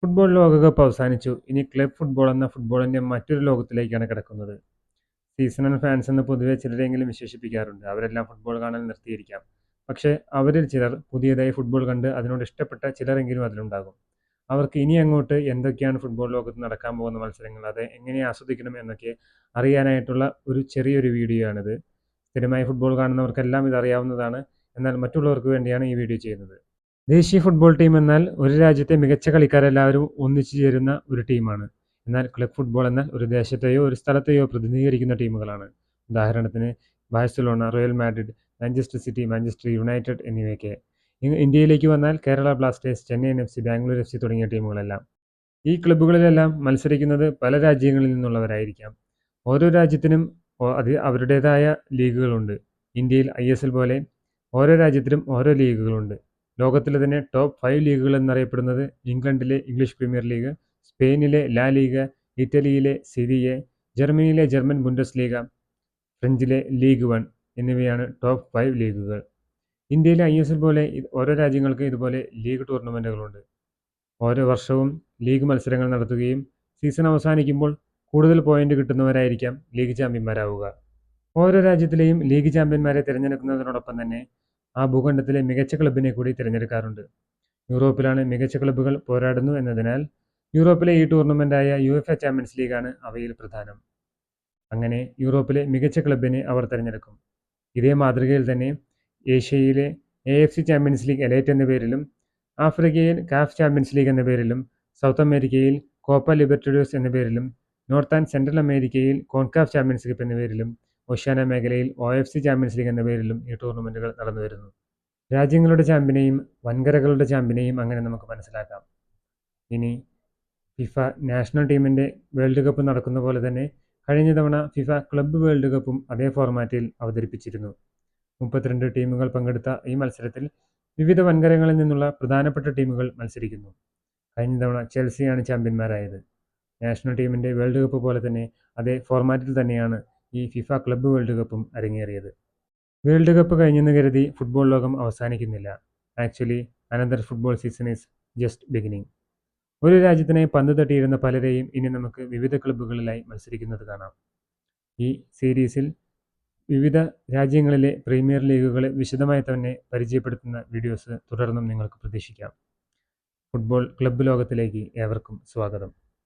Football ലോകകപ്പ് അവസാനിച്ചു. ഇനി ക്ലബ് ഫുട്ബോൾ എന്ന ഫുട്ബോളിന്റെ മറ്റൊരു ലോകത്തിലേക്കാണ് കിടക്കുന്നത്. സീസണൽ ഫാൻസ് എന്ന് പൊതുവെ ചിലരെങ്കിലും വിശേഷിപ്പിക്കാറുണ്ട്. അവരെല്ലാം ഫുട്ബോൾ കാണൽ നിർത്തിയിരിക്കാം. പക്ഷേ അവരിൽ ചിലർ പുതിയതായി ഫുട്ബോൾ കണ്ട് അതിനോട് ഇഷ്ടപ്പെട്ട ചിലരെങ്കിലും അതിലുണ്ടാകും. അവർക്ക് ഇനി അങ്ങോട്ട് എന്തൊക്കെയാണ് ഫുട്ബോൾ ലോകത്ത് നടക്കാൻ പോകുന്ന മത്സരങ്ങൾ, അത് എങ്ങനെ ആസ്വദിക്കണം എന്നൊക്കെ അറിയാനായിട്ടുള്ള ഒരു ചെറിയൊരു വീഡിയോ ആണിത്. സ്ഥിരമായി ഫുട്ബോൾ കാണുന്നവർക്കെല്ലാം ഇത് അറിയാവുന്നതാണ്. എന്നാൽ മറ്റുള്ളവർക്ക് വേണ്ടിയാണ് ഈ വീഡിയോ ചെയ്യുന്നത്. ദേശീയ ഫുട്ബോൾ ടീം എന്നാൽ ഒരു രാജ്യത്തെ മികച്ച കളിക്കാരെല്ലാവരും ഒന്നിച്ചു ചേരുന്ന ഒരു ടീമാണ്. എന്നാൽ ക്ലബ് ഫുട്ബോൾ എന്നാൽ ഒരു ദേശത്തെയോ ഒരു സ്ഥലത്തെയോ പ്രതിനിധീകരിക്കുന്ന ടീമുകളാണ്. ഉദാഹരണത്തിന് Barcelona, Real Madrid, Manchester city, Manchester United എന്നിവയൊക്കെ. ഇന്ത്യയിലേക്ക് വന്നാൽ Kerala Blasters, Chennaiyin FC, Bangalore FC തുടങ്ങിയ ടീമുകളെല്ലാം. ഈ ക്ലബ്ബുകളിലെല്ലാം മത്സരിക്കുന്നത് പല രാജ്യങ്ങളിൽ നിന്നുള്ളവരായിരിക്കാം. ഓരോ രാജ്യത്തിനും അത് അവരുടേതായ ലീഗുകളുണ്ട്. ഇന്ത്യയിൽ ISL പോലെ ഓരോ രാജ്യത്തിലും ഓരോ ലീഗുകളുണ്ട്. ലോകത്തിലെ തന്നെ ടോപ്പ് 5 ലീഗുകൾ എന്നറിയപ്പെടുന്നത് ഇംഗ്ലണ്ടിലെ ഇംഗ്ലീഷ് പ്രീമിയർ ലീഗ്, സ്പെയിനിലെ ലാ ലീഗ, ഇറ്റലിയിലെ സെരി എ, ജർമ്മനിയിലെ ജർമ്മൻ ബുണ്ടസ് ലീഗ, ഫ്രഞ്ചിലെ ലീഗ് 1 എന്നിവയാണ് ടോപ്പ് 5 ലീഗുകൾ. ഇന്ത്യയിലെ ISL പോലെ ഓരോ രാജ്യങ്ങൾക്ക് ഇതുപോലെ ലീഗ് ടൂർണമെൻറ്റുകളുണ്ട്. ഓരോ വർഷവും ലീഗ് മത്സരങ്ങൾ നടത്തുകയും സീസൺ അവസാനിക്കുമ്പോൾ കൂടുതൽ പോയിന്റ് കിട്ടുന്നവരായിരിക്കാം ലീഗ് ചാമ്പ്യന്മാരാവുക. ഓരോ രാജ്യത്തിലെയും ലീഗ് ചാമ്പ്യന്മാരെ തിരഞ്ഞെടുക്കുന്നതിനോടൊപ്പം തന്നെ ആ ഭൂഖണ്ഡത്തിലെ മികച്ച ക്ലബിനെ കൂടി തിരഞ്ഞെടുക്കാറുണ്ട്. യൂറോപ്പിലാണ് മികച്ച ക്ലബ്ബുകൾ പോരാടുന്നു എന്നതിനാൽ യൂറോപ്പിലെ ഈ ടൂർണമെൻ്റായ UEFA ചാമ്പ്യൻസ് ലീഗാണ് അവയിൽ പ്രധാനം. അങ്ങനെ യൂറോപ്പിലെ മികച്ച ക്ലബിനെ അവർ തിരഞ്ഞെടുക്കും. ഇതേ മാതൃകയിൽ തന്നെ ഏഷ്യയിലെ AFC ചാമ്പ്യൻസ് ലീഗ് എലൈറ്റ് എന്ന പേരിലും, ആഫ്രിക്കയിൽ CAF ചാമ്പ്യൻസ് ലീഗ് എന്ന പേരിലും, സൗത്ത് അമേരിക്കയിൽ കോപ്പ ലിബർട്ടഡോസ് എന്ന പേരിലും, നോർത്ത് ആൻഡ് സെൻട്രൽ അമേരിക്കയിൽ കോൺകാഫ് ചാമ്പ്യൻസ് ലീഗ് എന്ന പേരിലും, ഓഷ്യാന മേഖലയിൽ OFC ചാമ്പ്യൻസ് ലീഗ് എന്ന പേരിലും ഈ ടൂർണമെൻറ്റുകൾ നടന്നുവരുന്നു. രാജ്യങ്ങളുടെ ചാമ്പ്യനെയും വൻകരകളുടെ ചാമ്പ്യനെയും അങ്ങനെ നമുക്ക് മനസ്സിലാക്കാം. ഇനി ഫിഫ നാഷണൽ ടീമിൻ്റെ വേൾഡ് കപ്പ് നടക്കുന്ന പോലെ തന്നെ കഴിഞ്ഞ തവണ ഫിഫ ക്ലബ്ബ് വേൾഡ് കപ്പും അതേ ഫോർമാറ്റിൽ അവതരിപ്പിച്ചിരുന്നു. 32 ടീമുകൾ പങ്കെടുത്ത ഈ മത്സരത്തിൽ വിവിധ വൻകരങ്ങളിൽ നിന്നുള്ള പ്രധാനപ്പെട്ട ടീമുകൾ മത്സരിക്കുന്നു. കഴിഞ്ഞ തവണ ചെൽസിയാണ് ചാമ്പ്യന്മാരായത്. നാഷണൽ ടീമിൻ്റെ വേൾഡ് കപ്പ് പോലെ തന്നെ അതേ ഫോർമാറ്റിൽ തന്നെയാണ് ഈ ഫിഫ ക്ലബ്ബ് വേൾഡ് കപ്പും അരങ്ങേറിയത്. വേൾഡ് കപ്പ് കഴിഞ്ഞെന്ന് കരുതി ഫുട്ബോൾ ലോകം അവസാനിക്കുന്നില്ല. Actually another football season is just beginning. ഒരു രാജ്യത്തിനായി പന്ത് തട്ടിയിരുന്ന പലരെയും ഇനി നമുക്ക് വിവിധ ക്ലബ്ബുകളിലായി മത്സരിക്കുന്നത് കാണാം. ഈ സീരീസിൽ വിവിധ രാജ്യങ്ങളിലെ പ്രീമിയർ ലീഗുകളെ വിശദമായി തന്നെ പരിചയപ്പെടുത്തുന്ന വീഡിയോസ് തുടർന്നും നിങ്ങൾക്ക് പ്രതീക്ഷിക്കാം. ഫുട്ബോൾ ക്ലബ്ബ് ലോകത്തിലേക്ക് ഏവർക്കും സ്വാഗതം.